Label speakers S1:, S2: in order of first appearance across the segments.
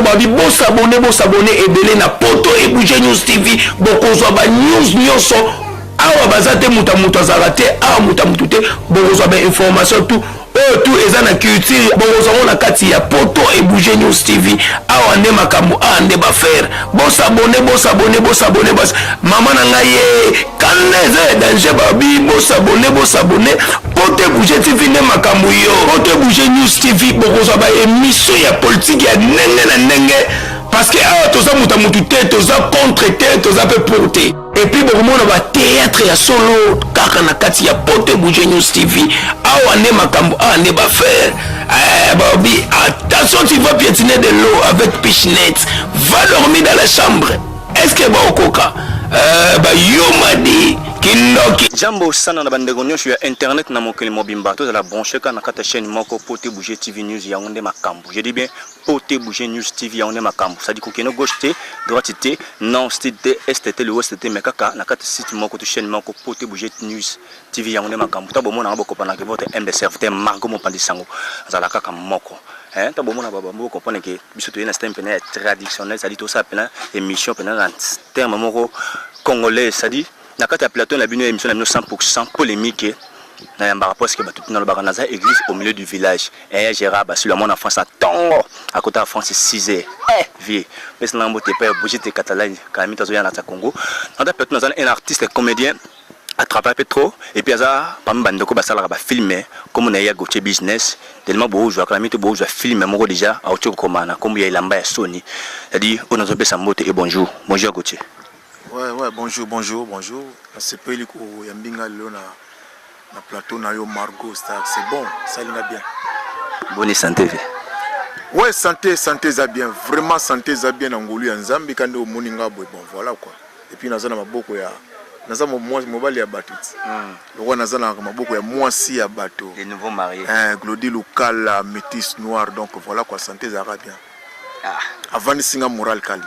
S1: babi bo s'abonner et belé na poto et bouger news TV bokozwa ba news nyonso awa bazate muta zarate awa muta te bokozwa ba information tout tout eza na culture bokozwa na kati ya poto et bouger news TV awa nde makambo ande ba faire bo s'abonner maman na ngai kaneze danger babi bo s'abonner poto bouger TV ne makambo yo poto bouger news TV bokozwa ba émission ya politique ya nenge parce que toza muta te toza contre te toza pe porter et puis bon on va théâtre ya solo kaka na kati ya poto bouger news TV awa ne makambo ne ba faire babi attention tu vas piétiner de l'eau avec Pichnet va dormir dans la chambre est-ce que ba okoka yomadi Kindoki.
S2: Jambo sana na bandeko nyonso ya internet na mokili mobimba to za la brancher kana kata chaîne moko Poté Bouger TV News ya onde makambo. Je dis bien Poté Bouger News TV ya onde makambo. Ça dit ko keno gauche te, droite te, non site te, est te, le ouest te, mais kaka na kata site moko to chaîne moko Poté Bouger News TV ya onde makambo. Ta bomo na boko pana ke votre MD serviteur Margot Mopandisango. Za la kaka moko. Ta bomo na baba moko comprendre que biso to na système pénal traditionnel, ça dit tout ça pénal émission pénal en terme moko congolais, ça dit na kati ya plateau na bino émission na 100% polémique na yamba rapport que batu na lo bakanaza église au milieu du village et Gérard Bassi le mon enfant ça tongo à côté de France 6 vie mais na mbote pa bouger te Catalogne kami tazo ya na Congo na plateau na un artiste comédien à travers Petro et puis ça pamba ndoko basala ba filmer comme na ya Gauthier business tellement beau jouer kami to beau jouer filmer moko déjà a otiko komana comme ya ilamba ya Sony c'est-à-dire on a zobé sa mbote et bonjour Gauthier.
S3: Ouais, bonjour. C'est pas le coup, Yambinga Lona, na plateau, na yo Margot, c'est bon, ça ira bien.
S2: Bonne santé.
S3: Ouais, santé, ça bien, vraiment santé, ça bien, Angolu, en Zambie, quand on moninga, bon, voilà quoi. Et puis, nazana maboko ya, nazana mobali ya bateau. Le roi nazana maboko ya moi si ya bateau.
S2: Les nouveaux mariés.
S3: Glody local, métis noir, donc voilà quoi, santé, ça ira bien. Avant de signer moral calme.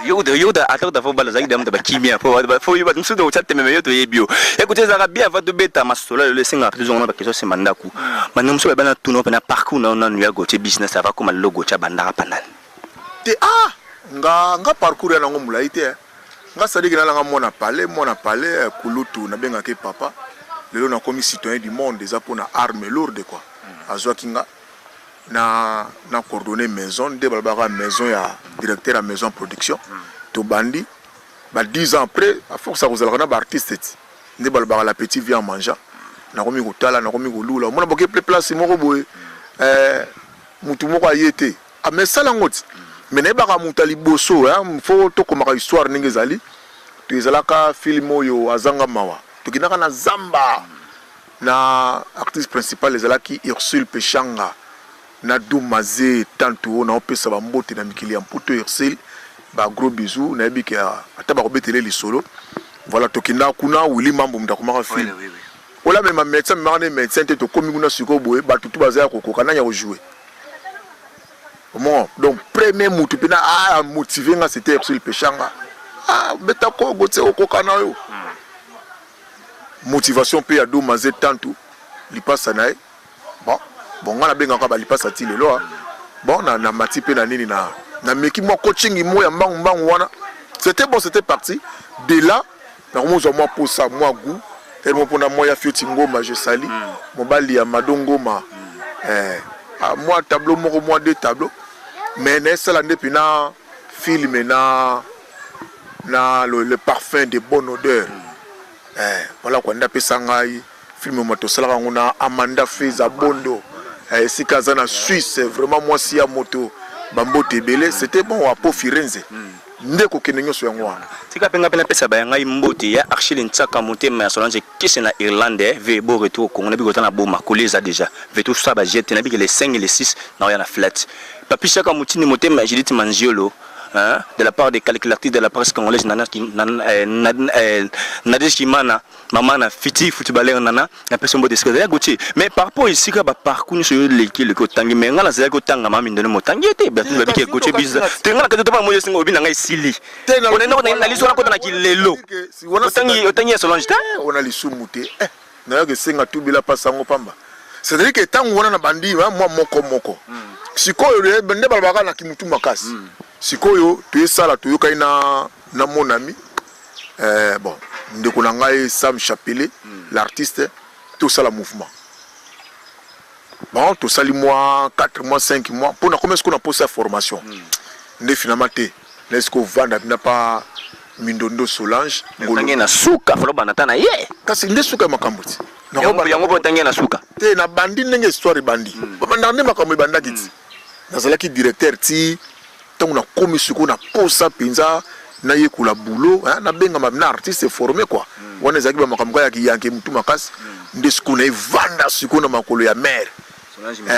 S2: Yoda attends d'abord bala zaidi amta bakimia faut yoba msudo uchate memeyo to yebio écoutez za bien va de beta masola le singa plus on ba keso se mandaku manno mso bana tuno pena parcours na ya Gauthier business ava comme logo cha bandara panani
S3: te nga parcours ya nango mulai te nga sadiki na nga mona palais kulutu na benga ke papa lelo na komi citoyen du monde déjà pour na arme lourde quoi azwa kinga na coordonné maison de balbara maison ya directeur à maison production to bandi ba 10 ans après à force ça vous allez na artiste de balbara la petite vient manger na komi ko tala na komi ko lula mona boke place moko boye mutu moko ayete a mais ça la ngoti mais ne ba mutu liboso faut to komaka histoire ninge zali to ezalaka film oyo azanga mawa to kinaka na zamba na artiste principal ezalaki Ursule Pechanga na Doumazé tanto na opesa ba mbote na mikili ya mputo Ursule ba gros bisous na yebiki ata ba kobetele lisolo voilà tokinda kuna Willy Mambo mtakomaka film ola même médecin te to komi kuna siko boye ba tutu bazaya kokoka na ya jouer bon donc premier mutu pena motivé nga c'était Ursule Pechanga beta ko gote okoka na yo motivation pe ya Doumazé tanto li passa na bon ngana benga ka balipasa ti lelo bon na mati pe na nini na meki mo coaching mo ya mbangu wana c'était parti de là na komozo mo posa mo goût et mo pona mo ya fioti ngoma je sali mo bali ya madongoma moi tableau moko moi deux tableaux mais na sala ndepi na film na le parfum de bonne odeur voilà quoi nda pesa ngai film mo to sala ngona Amanda Feza Bondo si Kazana Suisse vraiment moi si à moto bambo tebele c'était bon à po Firenze ndeko kenenyo so yango wana
S2: tika penga pena pesa ba ngai mbote ya Archil Ntsaka motema ya Solange kisi na Irlande ve bo retour au Congo na biko na boma koleza déjà ve tout ça ba jete na biko les 5 et les 6 na ya na flat papi chaka mutini motema Judith Manziolo de la part des calculateurs de la presse congolaise Nadej Kimana maman na fiti footballeur nana na personne de ce Gauthier mais par rapport ici ka ba parcours sur l'équipe le kotangi mais ngala za ko tanga mami ndene motangi te ba tu ba Gauthier business te ngala ka to ba moyo singo obi na ngai sili on est na liso ko na kilelo otangi Solange ta
S3: on a lisumu te na yo ke singa tubila pasango pamba c'est-à-dire que tant on a na bandi moi moko sikoyo nde balobaka na kimutu makasi sikoyo toyesala toyokai na mon ami bon ndeko na ngai Sam Chapele l'artiste tosala mouvement bon tosali mois 4 mois 5 mois pour na comment est-ce qu'on a posé la formation nde finalement te est-ce que vanda n'a pas Mindondo Solange
S2: ngolo na suka folo banata na ye
S3: kasi nde suka makambo ti
S2: yango po tangi na suka
S3: te na bandi ndenge histoire bandi banda nde makambo banda kiti nazalaki directeur ti tango na komi suko na posa penza na yekula boulot na benga na artiste formé quoi wana ezaki ba makambo ya kiyanke mutu makasi nde suko na evanda suko na makolo ya mère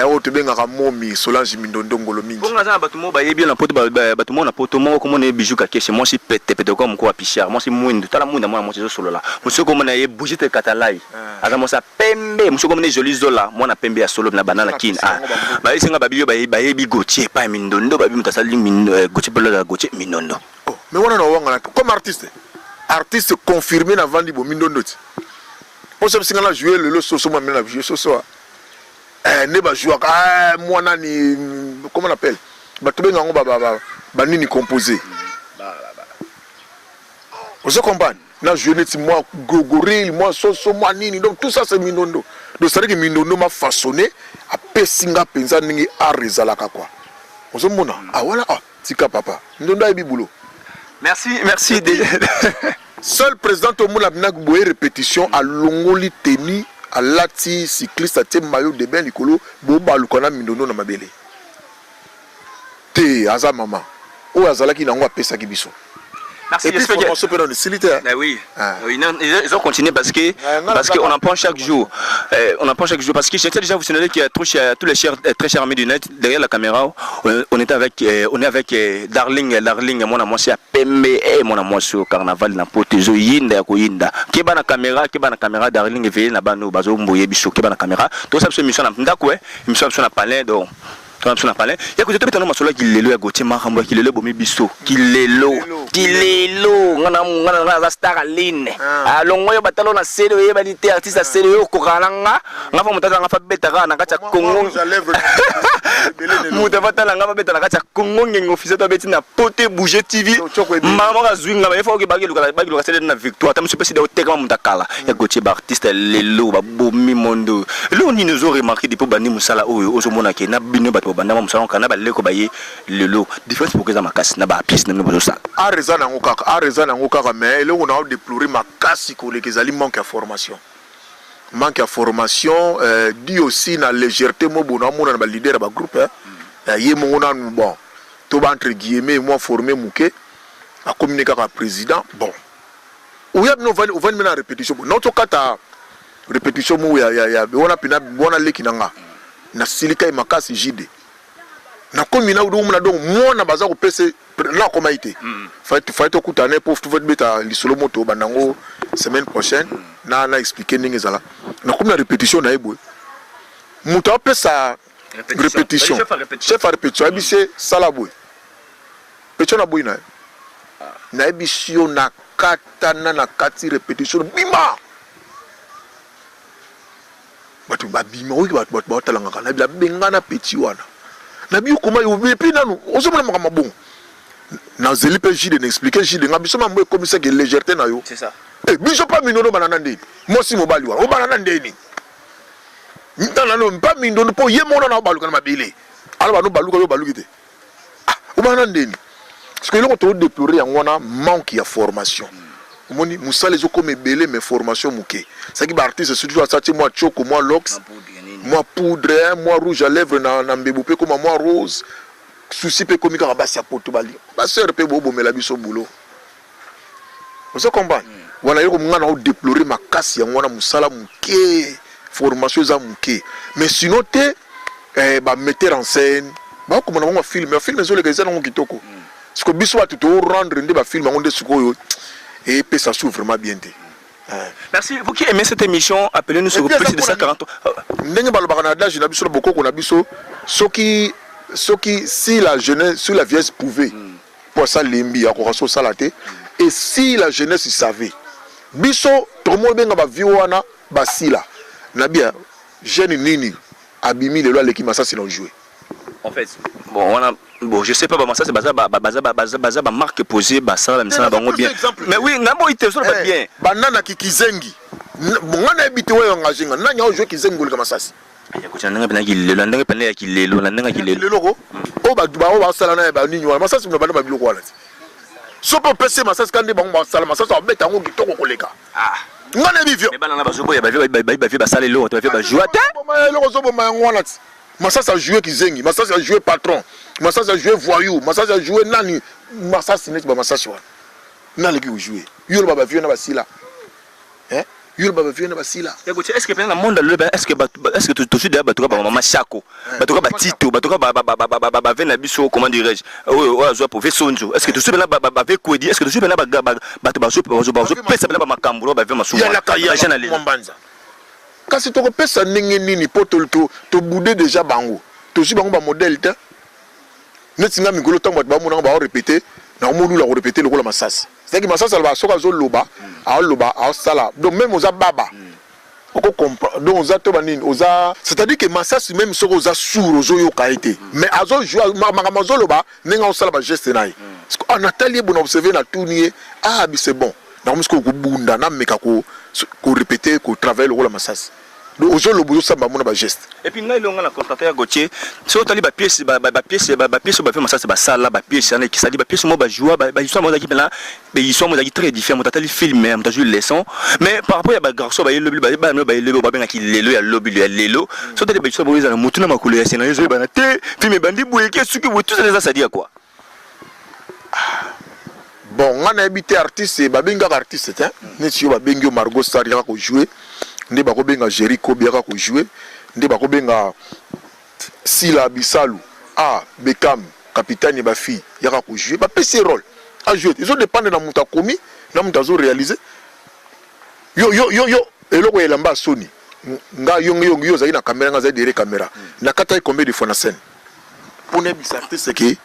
S3: o te benga momi Solange Mindondo ngolo mingi
S2: bonga za batu mo ba yebi na poto batu mo na poto mo ko mo ne bijou ka keshe mo si pete comme ko apichar mo si mwindu tala mwinda mo zo solola monsieur ko mo na ye boujite katalai aza mo sa pembe monsieur ko mo ne joli zola mo na pembe ya solo na banana kin ba isinga babio ba yebi Gauthier pa Mindondo ba bi mutasali Gauthier pelo Gauthier Mindondo
S3: mais wana na wanga comme artiste confirmé na vandi bo Mindondo ti po se singa na jouer le soso mo na jouer soso ne ba jouer moi nani comment on appelle ba to benga ngo ba nini composé vous comprenez na jouer net moi gogoril moi soso moi nini donc tout ça c'est Mindondo donc c'est que Mindondo m'a façonné a pesinga penza ningi arezalaka quoi vous mona voilà tika papa Mindondo a boulot
S2: merci
S3: seul président au monde a bien boye répétition à longoli tenu à lati cycliste à te maillot de bain likolo bo balukana Mindondo na mabele te aza mama o azalaki nango apesa ki biso.
S2: Merci. Oui. Ils ont continué parce qu'on apprend chaque jour. Parce que j'étais déjà vous signaler qu'il y a tous les très chers amis du net derrière la caméra. On est avec Darling, mon c'est à Pembe et mon amour sur carnaval na potezo yinda ko yinda. Keba na caméra Darling veille na bano bazo mboye biso keba na caméra. Tout ça c'est mission na ndako mission na palais donc quand on a parlé, il y a que tu as masola qui lelo ya Gauthier Mahambo qui lelo bomi biso qui lelo ngana star line alongo yo batalo na selo ye balite artiste selo yo kokalanga ngafa mutata ngafa betaka na kacha Kongo muta batala ngafa betala kacha Kongo ngengo officier to beti na Poté Bouger TV mama ka zwinga ba ifo ke bagiluka selo na victoire tamu super de oteka mutakala ya Gauthier ba artiste lelo ba bomi mondo lo ni nous ont remarqué depuis bani musala oyo ozomona ke na bino bandama musala kana baleko baye lelo différence pour que ça makasi na ba pièce na no ça
S3: areza na ngokaka mais le on a déploré makasi ko le kezali manque de formation dit aussi na légèreté mo bona mona na ba leader ba groupe yé mo na bon to ba entre guillemets moi formé muke a communiquer avec président bon ou ya no van mena répétition notre kata répétition mo ya on a pina bona leki nanga na silika makasi jide na komina udu muna donc mona baza ko pese na koma ite faut kutane pour tout beta lisolo moto banango semaine prochaine na expliquer ningi zala na komina répétition na ebo muto pesa répétition chef à répétition abise sala boy pecho na boy na ebisio na katana na kati répétition bima batu babima oyi batu batalanga kana bila bengana petit wana na biyo koma yo puis nanu ozomona makama bon na zeli pe jide n'expliquer jide ngabiso mamwe comme ça que légèreté na yo
S2: c'est ça
S3: biso pas Mindondo banana ndeni mo si mobali wa o banana ndeni ntana no pas Mindondo po ye mona na baluka na mabele ala banu baluka yo balukite o banana ndeni parce que le on déplorer yango manque ya formation moni musale zo comme belé mais formation muke ça qui ba artiste surtout ça moi choco moi lox moi poudre moi rouge à lèvres na mbeboupe comme moi rose souci pe komika ka basi ya poto bali ba sœur pe bobo mela biso boulot vous comprenez voilà yo ngana o déplorer makasi yango na musala muke formation za muke mais sinon te ba metteur en scène ba ko mona film zo le kaza ngo kitoko parce que biso batu to rendre ndé ba film ngo ndé suko et puis ça s'ouvre vraiment bien.
S2: Merci. Vous qui aimez cette émission, appelez-nous sur le plus de 140.
S3: Si la jeunesse, si la vieillesse pouvait, pour ça l'imbi, et si la jeunesse savait, biso, tout le monde va vivre na basila, nabia, jeune nini, abimi les lois l'équipe ça c'est non jouer.
S2: En fait, bon, je sais pas, ça c'est bazar marque posée, ça même ça va bien. Mais oui, namo ite so ba bien.
S3: Banana kizengi. Ngana ebite wa engagé ngana nya jouer kizengi ngol kama sasi.
S2: Ya kuchana nga bana kilelo, ndanga pene ya kilelo, ndanga kilelo.
S3: Kilelo ko. O ba duba o ba sala na ba ninyo, masasi mna bana ba biloko wala. So po pese masasi kande bango ba sala masasi ba beta ngo kitoko koleka. Ah. Ngana bivyo.
S2: Mais bana ba zobo ya ba sala lelo, to ba jouer ta.
S3: Ba lelo zobo ma ngwana. Masasi a joué kizengi, masasi a joué patron, masasi a joué voyou, masasi a joué nani, masasi net ba masasi wa. Nani ki jouer. Yo ba vieux na basila. Hein? Yo ba vieux na basila.
S2: Est-ce que pendant le monde est-ce que tout de suite ba to ba mama Chako, ba to ba Tito, ba to ba vena biso comment dirais-je? O zo pour Vesonjo. Est-ce que tout de suite ba ve Kwedi, est-ce que tout de suite ba to ba zo pesa ba makambulo ba ve masumu.
S3: Ya la kaya mbanza. Kasi to pesa ningi nini poto to boudé déjà bango. To si bango ba modèle ta. Netinga mikolo tango ba mo na ba répéter, na mo lula répéter le ko la masasi. C'est que masasi va soka zo loba, a sala. Donc même aux baba. Oko comprendre. Donc aux to banini, c'est-à-dire que masasi même soko aux sourd aux yo kaité. Mais azo jouer makamazo loba, nenga o sala ba geste naï. En atelier bon observer na tournier, bi c'est bon. Na musko ko bunda na meka ko répéter ko travailler le rôle masasi. Donc aux lo bozo samba mona ba geste.
S2: Et puis ngai longa na constater ya Gauthier, so tali ba pièce ba fait masasi ba sala ba pièce na ki sali ba pièce mo ba joie ba histoire mo za ki pela, ba histoire mo za ki très différent, mo tali filmer, mo ta jouer leçon, mais par rapport ya ba garçon ba yelo ba no ba yelo ba benga ki lelo ya lobby ya lelo, so tali ba histoire bo za mutuna makolo ya scénario zo ba na te, film bandi boye ki suki bo tout ça ça dit quoi.
S3: Bon, on a habité artiste, babenga artiste, hein. Neti yo babenga Margot Star ya ko jouer, ndé ba ko benga Jericho biaka ko jouer, ndé ba ko benga Sila Bisalu, Beckham, capitaine ba fille ya ko jouer, ba PC rôle à jouer. Ils ont dépendre na muta komi, na muta zo réaliser. Yo eloko elamba Sony. Nga yo za ina caméra nga za derrière caméra. Na kata combien de fois na scène. Pour ne bis artiste que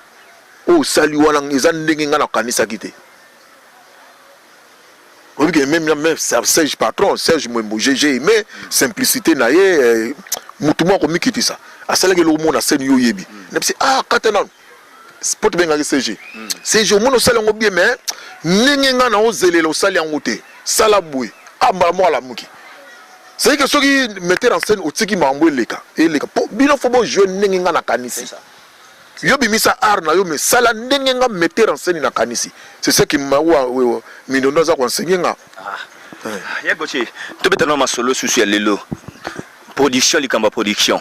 S3: sali wana eza ndenge nga na kanisa kite. Oui, même Serge Patron, Serge Mwembo, j'ai aimé simplicité na ye mutumo ko mikiti ça. Asala ke lo mo na scène yo yebi. Na bisi katana sport benga ke CG. CG mo no sala ngo bien mais ndenge nga na ozelela osali yango te. Sala boui. Mbala mo ala muki. C'est que soki metteur en scène otiki mambo eleka. Eleka. Bino fo bon jouer ndenge nga na kanisi. Yo bimisa art na yo mais sala ndenge nga metteur en scène na kanisi. C'est ce qui m'a mindondo za enseigner nga.
S2: Ya Gauthier, to betano ma solo souci ya lelo. Production likamba production.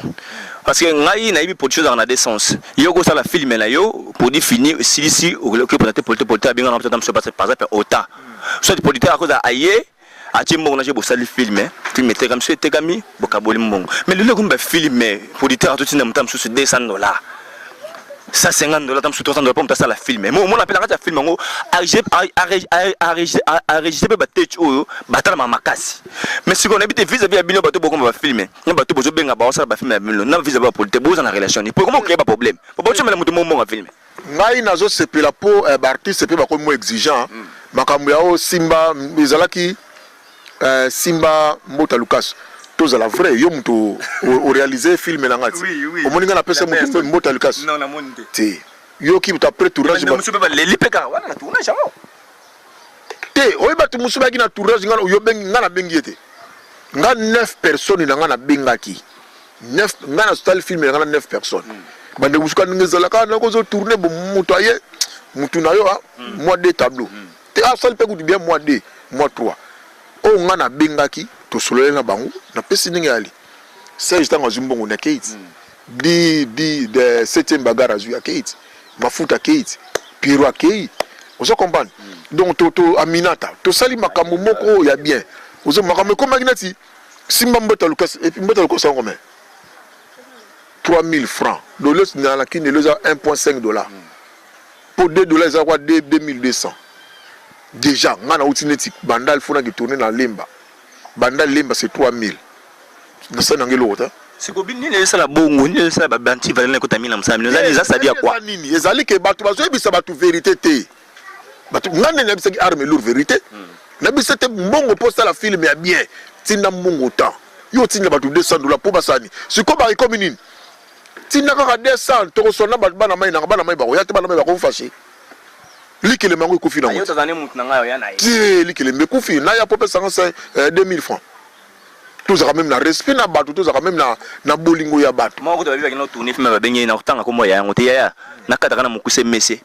S2: Parce que ngai na ibi production dans la décence. Yo go sala film na yo produit fini si que peut-être abinga na peut-être se passer par exemple ota. Soit producteur à cause aye ati mbongo na je bosali film te comme ça te kami bokaboli mbongo. Mais lelo ko mba film producteur to tina mutam sous $200. Ça $50 tam sous $300 pour ça la filmer. Moi on appelle la film ngo enregistrer ba tête oyo batala makasi. Mais si on habite vis-à-vis ya bino bato boko ba filmer. Na bato bozo benga ba ça ba filmer bino. Na vis-à-vis politique bozo na relation. Pour comment créer pas problème. Pour bozo mela mutu mo nga filmer.
S3: Ngai nazo sepela po artiste pe ba ko mo exigeant. Makambo ya o Simba ezalaki Simba Mbota Lucas. Tous à la vraie, yo muto o réaliser film na ngati. O moninga na pesa muto Mbota Lucas.
S2: Non na monde.
S3: Ti. Yo ki buta après tournage
S2: ba. Musuba le lipeka wala na tournage awo.
S3: Te, oyi batu musuba ki na tournage ngana yo bengi ngana bengi ete. Nga 9 personnes na ngana bengaki. 9 ngana style film na ngana 9 personnes. Bande musuka ngezala ka na ko zo tourner bo muto aye. Mutu na yo mois 2 tableau. Te asal pe ku bien mois 2, mois 3. O ngana bengaki to solo na bango na pesi ningi ali. Serge tanga zumbongo na Kate. De 7e bagara zu ya Kate. Mafuta Kate. Piro Kate. Ozo comprendre. Donc to Aminata, to sali makambo moko ya bien. Ozo makambo ko magnati Simba Mbota Lucas et puis Mbota Lucas en combien? 3000 francs. Dollars dans la kine les $1.5. Pour $2 ça quoi 2200. Déjà, ngana outineti bandal fona ki tourner dans Lemba. Bandal Lemba c'est 3000. Na ça ngelo ota.
S2: C'est ko bini le sala bongo, ni le sala ba banti valena ko tamina msami. Ça ça dit quoi?
S3: Nini, ezali ke batu bazo ebisa batu vérité te. Batu ngane na bisaki arme lourde vérité. Na bisete mbongo posta la film ya bien. Tinda mbongo ta. Yo tinda batu $200 pour basani. C'est comme ba commune. tina kaka 200 tokosona bana mai na bana mai bakoya te bana mai bakofashe likele mango ekufi na
S2: yo tazane mutu na ngayo ya na
S3: ye likele mbekufi na ya popesa 2000 francs tozaka même na respect na bato tozaka même na bolingo ya bato
S2: moko to babi bakino tourner film babengi na kutanga ko moya yango te ya na kata kana mukuse messe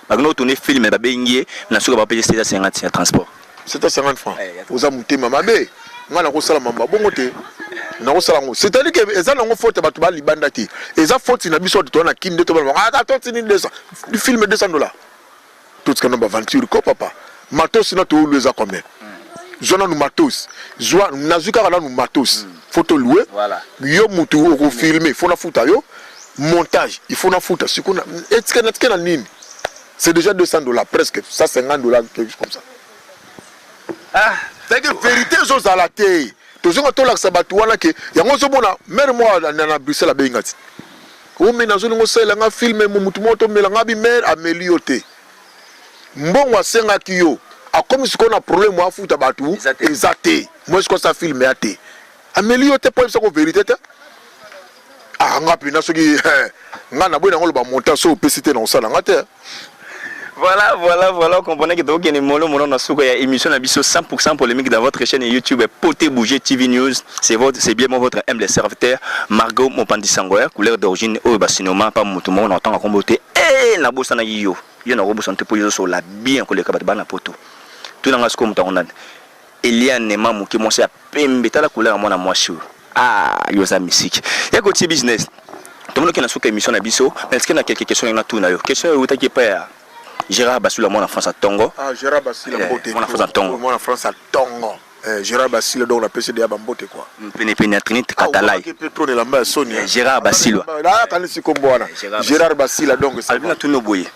S2: bakino tourner film babengi na suka ba payer 750 ya transport
S3: 750 francs oza mutema mabe ngana ko sala mamba bongo te na ko sala ngo c'est-à-dire que eza nango faute bato ba libanda te eza faute na biso to na kinde to ba attends ni 200 du film $200 tout ce qu'on a aventure ko papa matos na to louer combien zona nous matos joa nazuka kana nous matos faut te louer
S2: voilà
S3: yo mutu ko filmer faut na futa yo montage il faut na futa sikuna etika na nini c'est déjà $200 presque ça $50 quelque chose comme ça
S2: ah
S3: c'est que vérité chose à la terre tozonga to la sabatu wana ke yango zo bona mère moi na Bruxelles bengati o mena zo ngo sela nga filmer mutu moto mela nga bi mère ameliote mbongo asenga kiyo a comme si qu'on a problème à foutre batou exacté moi je crois ça filme até ameliote pour ça ko vérité te ah nga pina so ki nga na boy na ngolo ba monter so PCT na osala ngate.
S2: Voilà, comprenez que donc il y a des mots na suka ya émission na biso 100% polémique dans votre chaîne YouTube Poté Bouger TV News. C'est bien votre humble serviteur Margot Mopandi Sangoya, couleur d'origine au basinoma pas mutu mo na tanga kombote eh na bosa na yo na robo santé pour yo so la bien ko le kabata bana poto. Tout na ngasko mutangonade. Eliane mamu ki monse a pembe tala couleur mona mwashu. Ah, yo za musique. Ya ko ti business. Tout le monde qui na suka émission na biso, est-ce qu'il y a quelques questions na tout na yo? Question où ta qui pas Gérard Bassila, mon enfance à Tongo.
S3: Ah, Gérard Bassila,
S2: mon enfance à Tongo.
S3: Mon enfance à Tongo. Gérard Bassila, donc la PCD à Bambote quoi.
S2: Pénétrinite Katalai. Gérard Bassila.
S3: Gérard Bassila, donc
S2: c'est. Albina Tounoboye.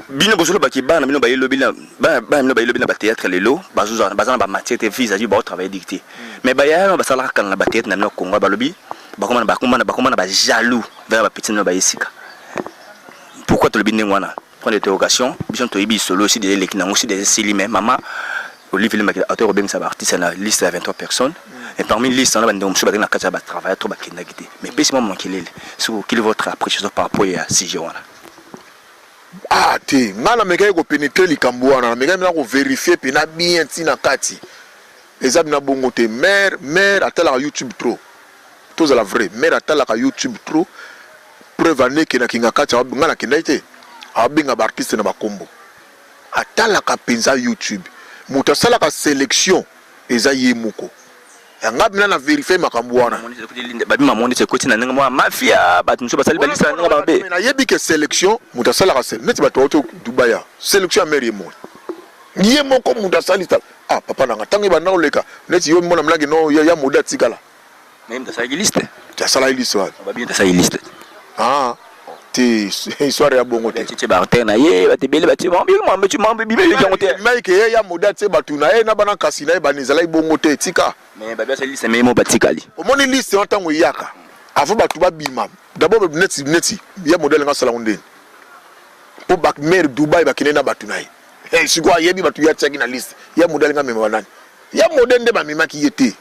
S2: Bino Bosolo Bakibana, Bino Bayelo Bina, Bino Bayelo Bina Batéatre, les lots, Bazouza, Bazan, Matière, vis à vis, travail dicté. Mais Bayalo, Basala, quand la Batéatre n'a pas Congo, Balobi, Bakomana, jaloux vers la petite Nobaïsika. Pourquoi tu le binéwana? Point d'interrogation, Bishon Toibi solo aussi des l'équinang aussi des Silimé, maman, Olivier le auteur Robin Sabartis, c'est la liste de 23 personnes. Et parmi les listes, on a un peu de travail, trop bakindagité. Mais puis, moi, quel est votre appréciation par rapport à Sigewana?
S3: Ah, tu m'as méga pénétrer les Cambouana, méga vérifier, puis n'a bien tina kati. Les abna bongote, mère, à la YouTube trop. Tous à la vraie, mère à la YouTube trop. Preuve année qu'il y a kinga kati, on a kindaité. Abinga artiste na bakombo atala ka penza YouTube muta sala ka sélection eza yemoko yanga bina na vérifier makambo wana
S2: babi mamondi se koti na nga mo mafia batu nso basali balisa nga babe
S3: na yebi ke sélection muta sala ka net batu auto Dubai sélection mairie mo yemoko muta salita ah papa na tangi bana oleka net yo mona mlangi no ya moda tikala
S2: même ta sala liste
S3: ta sala liste wa
S2: babi ta sala liste
S3: ah histoire ya bongo te
S2: tete barter na ye batebele batima mbi tu mambe bibele jango te
S3: mais que ya moda te batuna e na bana kasina e banizala bongo te tika
S2: mais babia sa liste mais mo batikali
S3: omoni liste en tango yaka avant batu ba bima d'abord neti ya modèle nga sala ndeni po bak mer Dubai bakine na batuna e sigwa yebi batu ya tsaki na liste ya modèle nga mema nani ya modèle de ba mima ki yete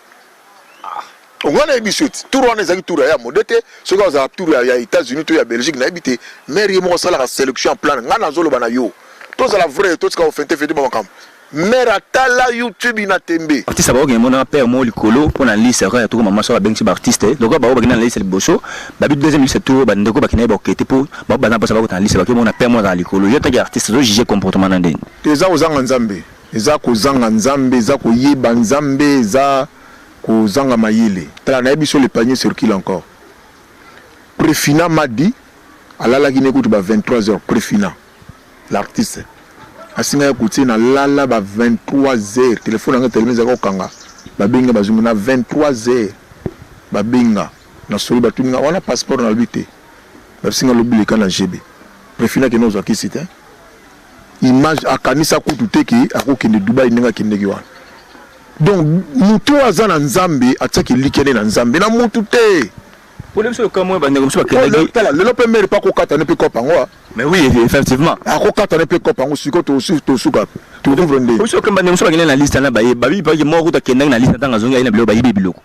S3: on a une bichette tout on est tour ya modete ce que za tour ya États-Unis to ya Belgique na habité mais yemo sala la sélection en plan ngana zolo bana yo to za la vrai to ska ofente fete ba kam mais atala YouTube ina tembe
S2: artiste ba ko mona père mo likolo pour na liste ra to mama so ba bengi ba artiste donc ba ko na liste liboso ba bi deuxième liste tour ba ndeko ba kina ba okete pour ba ba na pas ba ko na liste ba ko mona père mo na likolo yo ta artiste zo juger comportement na ndeni
S3: eza ozanga nzambe eza ko zanga nzambe eza ko yeba nzambe eza ko zanga mayele tala na biso le panier circule encore Préfina m'a dit alala ki n'écoute ba 23h Préfina l'artiste asinga écouter na lala ba 23h téléphone nga télémise ko kanga ba benga ba zumuna 23h ba benga na soli ba tuninga wana passeport na bité ba singa lobile kana GB Préfina ki nozo akisite image akanisa kutu teki akokende Dubai ninga kindeki wana. Donc mutu azana nzambe ataki likene na nzambe na mutu te.
S2: Pour le comment ba ndeko mso bakendeki.
S3: Le lopemere pas ko kata ne pe kopango.
S2: Mais oui effectivement.
S3: Ako kata ne pe kopango siko to suka. To vrende.
S2: Oso kamba ndeko mso bakendeki na liste na baye babi ba mo ko ta kendeki na liste tanga zonga ina bilo bayibi biloko.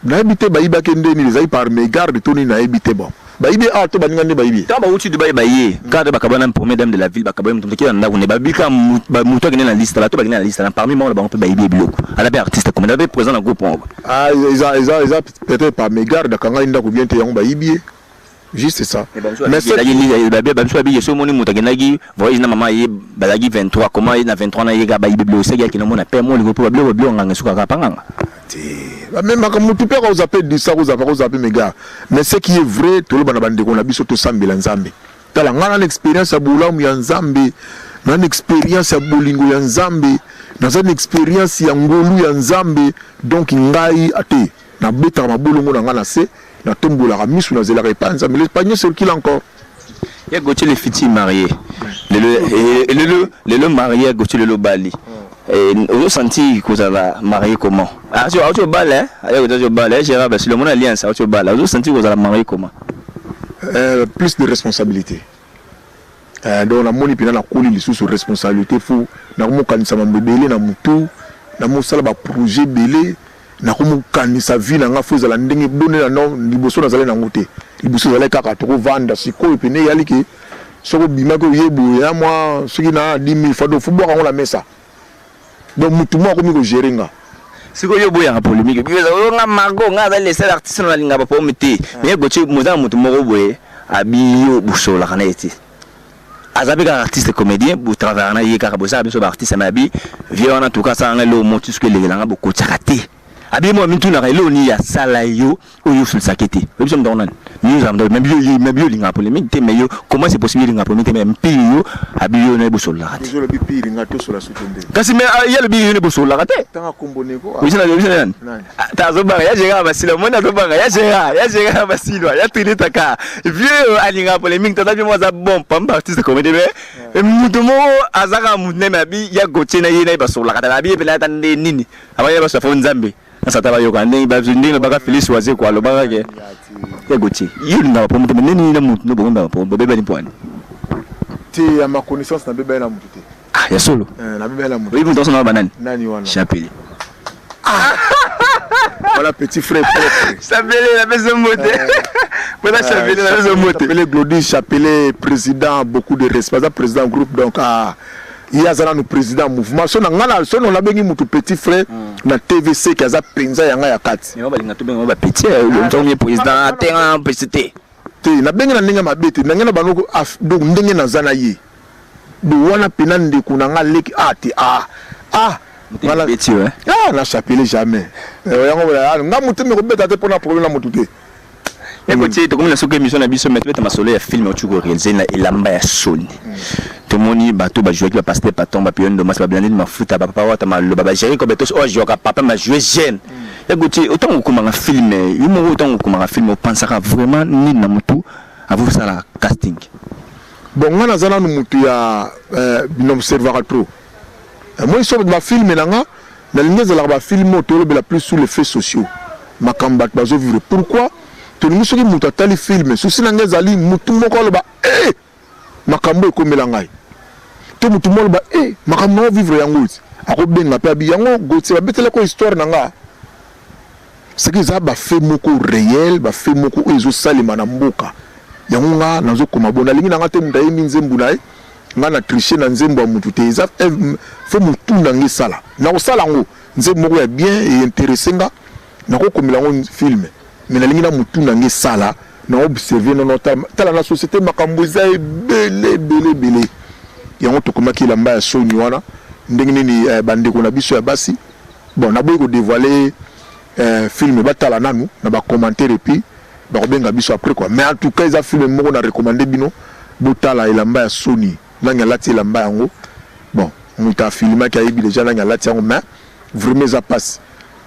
S3: na habité baïba kende ni les par mégarde toni na habité bon baïbi a to baningande baïbi
S4: tant ba uti Dubaï baïe quand ba kabana première dame de la ville ba kabana mutu ki na ndako ne ba bika mutu ki na liste la to ba ki na liste la parmi moi ba on peut baïbi biloko ala be artiste comme avait présent dans groupe
S3: ah ils a peut-être par mégarde kanga ndako bien te yango baïbi juste ça
S4: mais c'est la ba so abi yeso moni mutu ki na gi voyage na mama ye balagi 23 comment na 23 na ye ga baïbi biloko c'est ki na mona pe mo le ko biloko biloko nganga suka ka panganga
S3: même quand tu peux vous appeler ça vous appeler mes gars mais ce qui est vrai tout le monde a bandé qu'on a biso to sambela nzambe tala ngana l'expérience ya bulamu ya nzambe na expérience ya bolingo ya nzambe na une expérience ya ngolu ya nzambe donc ngai ate na beta mabulungu na ngana se na tombola misu na zela pas nzambe l'espagnol c'est qui encore
S4: il y a Gauthier les filles mariés le marié Gauthier le bali et vous senti que vous avez marié comment ah tu au bal hein allez vous au bal j'ai rabais sur le mon alliance au bal vous senti que vous avez marié comment
S3: plus de responsabilité donc la moni pina na koli li sous responsabilité fou na mo kanisa mambebele na mutu na mo sala ba projet belé na ko mo kanisa vie na nga fozala ndenge bonne na non liboso na zala na ngote liboso zala kaka to vendre siko epene yali ke soko bima ko yebu ya moi ce qui na 10 000 fois de football on la mesa donc mutu mo ko mi ko gérer nga
S4: siko yo boya nga polémique because nga mago nga za laisser l'artiste na linga ba pomité mais Gauthier muza mutu mo boye abi yo busola kana eti azabi ka artiste comédien bu travailler na yeka ka bosa biso ba artiste mabi vieux en tout cas ça nga lo motus que les nga boko tchakate abi mo mintu na lo ni ya sala yo oyo sul sakete biso mdona nous am même bio linga polémique te mais yo comment c'est possible linga polémique mais pio abi yo na busola kate
S3: yo le bi linga to sola sutende
S4: kasi mais ya le bi yo ne busola kate
S3: tanga kombone ko
S4: bisina nan ta zo banga ya jega basilo mona zo banga ya jega basilo ya tini taka vieux alinga polémique tata bi mo za bon pamba artiste comédien mais mutu mo azaka mutne mabi ya Gauthier na yena basola kate abi pe la tande nini abaya baso fo nzambe ça t'a yo kande ba zindi ba ka Félix waze kwa lo ba ke ya Gauthier yuli nga po mutu nini na mutu no bomba po bebe ni poani
S3: ti à ma connaissance na bebe na mutu te
S4: ah ya solo
S3: na bebe na mutu
S4: oui mutu so na banani
S3: nani wana
S4: Chapeli
S3: voilà petit frère propre
S4: Chapeli la maison moté voilà Chapeli la maison moté
S3: Chapeli Glody Chapeli président beaucoup de respect président groupe donc il y a un président mouvement son ngala son on a bengi mutu petit frère na TVC qui a penza yanga ya kati
S4: ni balinga to benga ba petit le premier président atenga PCT
S3: te na bengi na ndenge mabete na ngena banoko donc ndenge na zana ye do wana penande kuna ngaleki ati
S4: voilà petit ouais
S3: na Chapeli jamais yango nga mutu me ko beta te pona problème na mutu te
S4: Gauthier to comme la soke émission na biso mettre ma solo ya film au tugo réalisé na ilamba ya Sony to moni bato ba jouer ki ba passer paton ba pion de mas ba blender ma futa ba papa wata ma lo ba gérer comme beto o jouer ka papa ma jouer jeune ya Gauthier autant ko ma film yumo autant ko ma film pensaka vraiment ni na mutu avoir ça la casting
S3: bon ngana zana no mutu ya observateur trop moi so ba film nanga na lingeza la ba film to le plus sur les faits sociaux makamba bazo vivre pourquoi to ni soki mutu atali film susi na ngezali mutu moko loba makambo ekomela ngai to mutu moko loba makambo vivre yango ako benga pe abi yango Gauthier ba betela ko histoire nanga c'est que ça ba fait moko réel ba fait moko ezo salima na mboka yango nga nazo koma bona lingi nanga te mutu ayemi nzembu na nga na tricher na nzembu ya mutu te eza fait mutu na ngesala na kosala ngo nzembu moko ya bien et intéressé nga na ko komela ngo film mais na lingi na mutu na ngesala na observer non tala na société makambo za belé yango to komaki lamba ya Sony wana ndenge nini bandeko na biso ya basi bon na boy ko dévoiler film batala nanu na ba commentaire et puis ba ko benga biso après quoi mais en tout cas ils film moko na recommander bino botala lamba ya Sony nanga lati lamba yango bon muta filma ki ayibi déjà nanga lati yango mais vraiment ça passe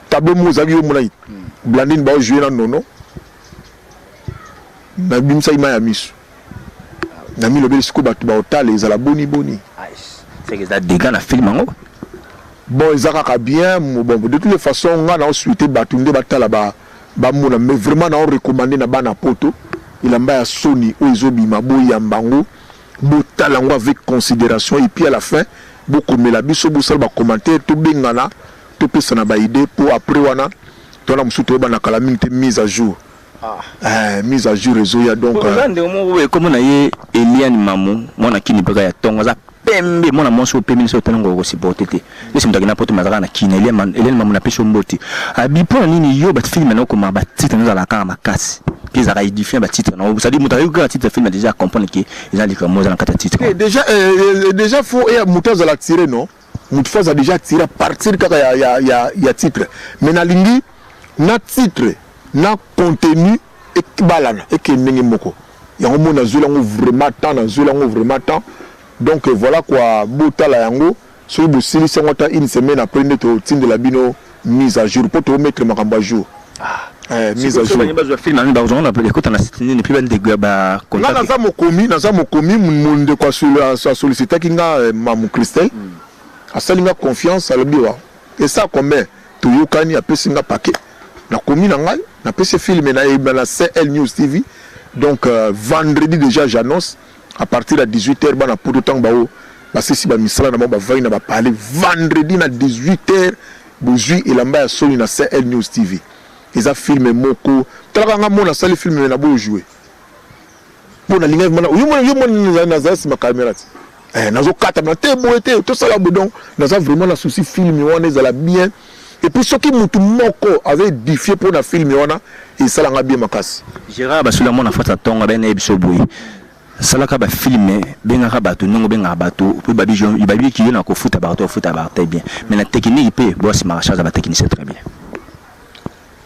S3: tableau mo za yo mulai Blandine ba jouer na nono na bimsa ima ya misu na mi lobeli siko batu ba otale ezala boni
S4: c'est que ça dégâts na film ngo
S3: bon ezaka bien bon de toutes les façons nga na suite batu nde batala ba mona mais vraiment na recommander na bana poto ilamba ya Sony o ezobima boya mbango botala ngo avec considération et puis à la fin beaucoup mais la biso bosala ba commentaire to bengana to pesa na ba idée pour après wana to na musuto ba na kala mingi mise à jour mise à jour réseau ya donc
S4: comme na ye Eliane Mamou mona kini bega ya tongo za pembe mona monso pembe so tango ko supporter te lesi mutagina poto mazaka na kina Eliane Mamou na peso mboti abi pona nini yo ba film na ko ma ba titre na la kama makasi qu'ils a édifié ba titre na ça dit mutayo ka titre film déjà comprendre que ils ont dit que moi dans kata titre
S3: déjà faut mutazo la tirer non mutazo déjà tirer à partir kaka ya titre mais na lingi na titre na contenu et balana et que ndenge moko yango mona zula ngo vraiment temps donc voilà quoi botala yango so bosili sangota une semaine après neto tinde la bino mise à jour pour te mettre makambo à jour mise à jour
S4: ba film na ba on appelle écoute na sitini ne plus ben de ba
S3: contact naza mokomi monde kwa solliciter kinga mamu Christelle asalinga confiance à l'obiwa et ça combien to yokani apesinga paquet na komi na ngai na pese film na CL News TV donc vendredi déjà j'annonce à partir de 18h bana pour autant bao parce si ba misala na ba vai na ba parler vendredi na 18h bozui elamba ya soni na CL News TV eza film moko talaka nga mona sali film na bo jouer pona linga mona yo mona na za sima caméra nazo kata na te boete to sala bodon naza vraiment la souci film wana ezala bien. Et puis ce qui mutu moko avait édifié pour la film wana et ça l'a bien makasi.
S4: Gérard basula mona fata tonga ben ebiso boy. Salaka ba filmer benga ka bato nongo benga bato pe babi jo babi ki na ko futa bato bien. Mais la technique peut boss marchage ba technicien très bien.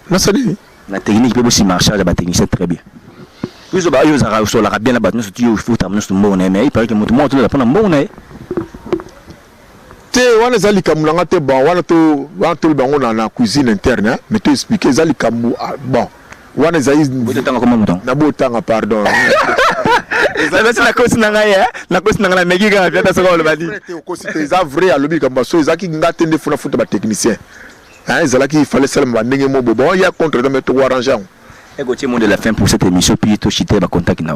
S3: Na sali
S4: la technique peut boss marchage ba technicien très bien. Puis ba yo zara so la bien la bato no tu futa no mbona mais il paraît que mutu mo to la pona mbona
S3: wana zali kamulanga te bon wana to bango na cuisine interne mais to expliquer zali kamu bon wana zali
S4: botanga comme mouton
S3: na botanga pardon
S4: ça la cause na ngaya na cause na ngala megiga biata soko le badi
S3: te okosi te za vrai à lobi kamba so ezaki ngate nde funa futa ba technicien ezalaki il fallait seulement ndenge mo bon il y a contre de mettre arranger
S4: et gotier mot de la fin pour cette émission puis to chiter ba contact na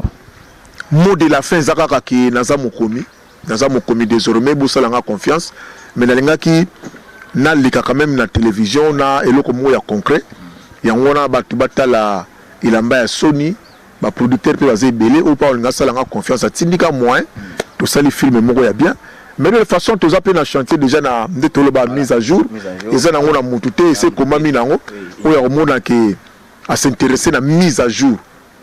S3: mot de la fin zakaka ki naza mokomi désormais bosalanga confiance mais nalinga ki na lika quand même na télévision na eloko mo ya concret yango na batu batala ilamba ya Sony ba producteur pe bazé belé ou pas nga salanga confiance atindika moins to sali film moko ya bien mais de toute façon to zape na chantier déjà na ndetolo ba mise à jour eza nango na mututé c'est comment minango o ya mona ke à s'intéresser na mise à jour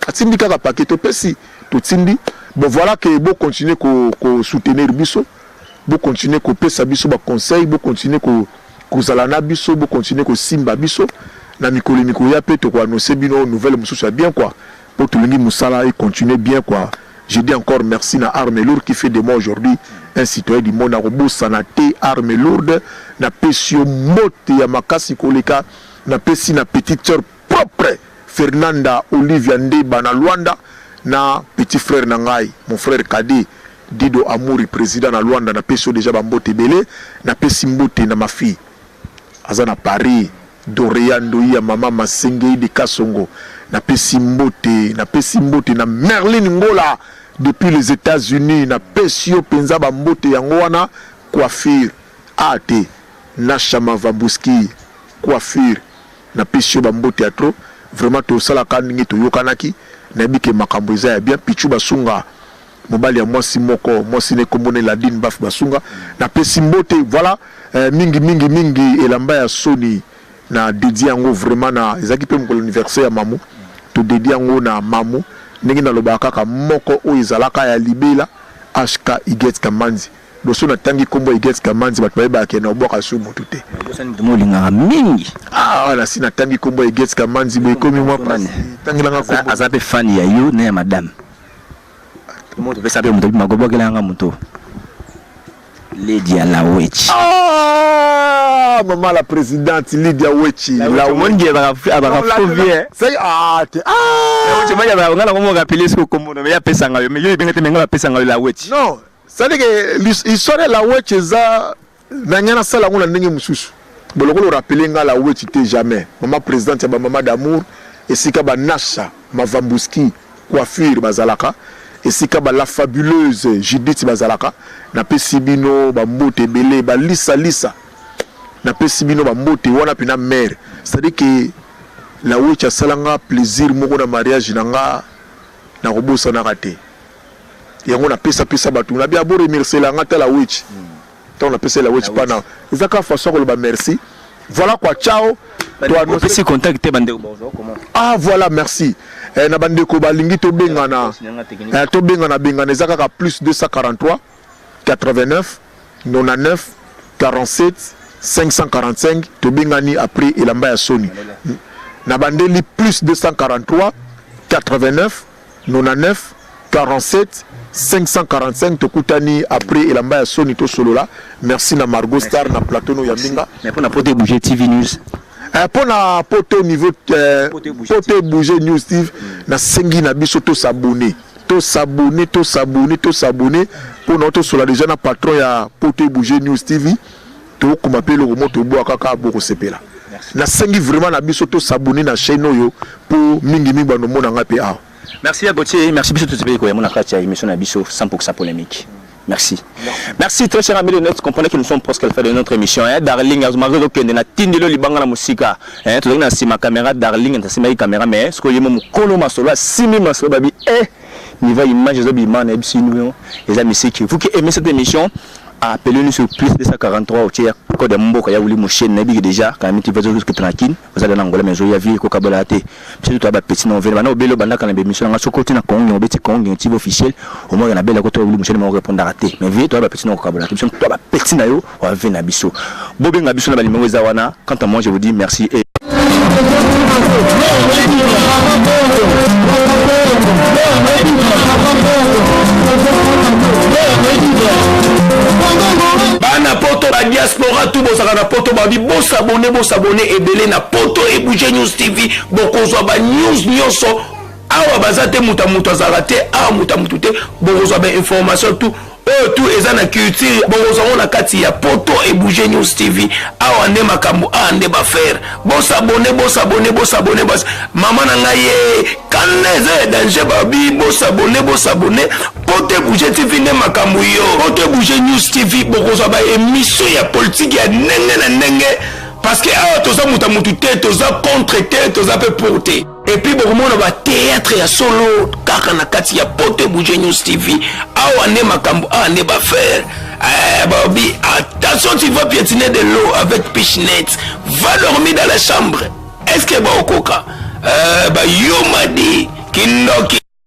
S3: atindika ka paquet to pesi to tindi. Bon voilà que vous continuez à soutenir biso, vous continuez à pesa biso ba conseil, vous continuez à zalana biso, vous continuez à simba biso. Na mikolo ya pe to ko annoncer bino nouvelle mususu bien quoi. Pour tout le monde musala et continuer bien quoi. Je dis encore merci na Arme Lourde qui fait de moi aujourd'hui un citoyen du monde à robot sanate Arme Lourde na pesio mote ya makasi koleka na pesi na petite sœur propre Fernanda Olivia Ndeba na Luanda. Na petit frère nangai mon frère Kadi Dido Amouri président na Luanda na peso déjà bambote belé na pesi mbote na ma fille azana Paris Doriando ya mama Masengei de Kasongo na pesi mbote na Merlin Ngola depuis les États-Unis na pesio penza bambote yango wana coiffure ate na Chama Vambuski coiffure na pesio bambote ya trop vraiment to sala kaningi to yokanaki nabike makambo eza ya bien pichu basunga mobali ya mwasi moko mwasi ne kombone la din baf basunga na pesi mbote voilà mingi elamba ya Sony na dédié yango vraiment na ezaki pe mokolo anniversaire ya mamu to dédié yango na mamu ndenge na lobaka kaka moko o ezalaka ya libela HK Iget Kamanzi doso na tangi kombo Iget Kamanzi bato bayeba ke na obwaka su motu te
S4: molinga mingi
S3: wala sina tangi kombo Iget Kamanzi boy komi moi pasi tangi langa kombo
S4: azape fan ya yo na ya madame moto pesa pe moto magobo kela nga moto Lydia Lawechi
S3: maman la présidente Lydia Wechi
S4: la monde abaka fovie
S3: c'est
S4: tu vas y avoir ngala ko mo rappeler ce ko mo mais ya pesa nga yo mais yo bengete menga pesa nga yo la Wechi
S3: non ça dit que l'histoire la Wechi za nanyana sala ngona ndenge mususu boloko rappeler nga la Wechi te jamais maman présidente ya maman d'amour et sika ba Nasha Mavambuski coiffure bazalaka et sika ba la fabuleuse Judith bazalaka na pesibino ba mbote belé ba lisa na pesibino ba mbote wana pina mère c'est à dire que la witch asalanga plaisir moko na mariage nanga na kobosa na raté yango na pesa batu na bia bo remercier la ngata la witch tant na pesa la witch pana ezaka façon ko ba merci voilà quoi ciao
S4: toi nous aussi contacter bande comment
S3: ah voilà merci na bande ko balingi to bengana bengana ezaka ka plus 243 89 99 47 545 to bengani après elamba ya Sony na bandeli plus 243 89 99 47 545 to kutani après elamba ya Sony to solola merci na Margot Star na Platono ya Mbinga
S4: mais pour na Poté Bouger TV News
S3: pour na Poté au niveau Poté Bouger News TV na sengi na biso to s'abonner pour notre sola déjà na patron ya Poté Bouger News TV to kuma pe le moto bo akaka boko sepela na sengi vraiment na biso to s'abonner na chaîne oyo pour mingi bano mona ngape a.
S4: Merci à Gauthier, merci biso tout ce ko mona katia émission na biso 100% polémique. Merci. Merci très cher amis de notre comprenez que nous sommes presque à la fin de notre émission. Darling, azumaro zo kende na tindelo libanga na musika. To na sima caméra Darling na sima caméra mais ce ko yemo mukolo masolo simi masolo babi niveau image zo bima na biso nous les amis c'est que vous qui aimez cette émission appelez-nous sur plus 243 au tiers code mboka ya wuli mo chaîne na bi déjà quand même tu vas jusque tranquille vous allez n'angola mais ya vie ko kabola te c'est tout ba petit non vena na obelo banda kana émission nga soko tina kongi obeti kongi TV officiel au moins na bela ko to wuli mo chaîne mo répondre raté mais vie toi ba petit non ko kabola te to ba petit na yo wa vena biso bobenga biso na ba numéro za wana quant à moi je vous dis merci et
S1: bana poto la diaspora tout bosaka na poto babi bosabone ebele na poto et Bouger News TV bokozwa ba news nyonso awa bazate muta azala te awa muta te bokozwa ba information tout tout eza na culture bokozwa na kati ya poto et Bouger News TV awa nde makambo ande ba faire bosabone mama na ngai kaneze danger babi bosabone Poté Bouger TV nde makambo yo Poté Bouger News TV bokozwa ba émission ya politique ya nenge parce que awa toza muta te toza contre te toza pe porter et puis bokomona ba théâtre ya solo kaka na kati ya Poté Bouger News TV awa nde makambo ande ba faire babi attention tu vas piétiner de l'eau avec Pichnet va dormir dans la chambre est-ce que ba okoka ba yo madi kindoki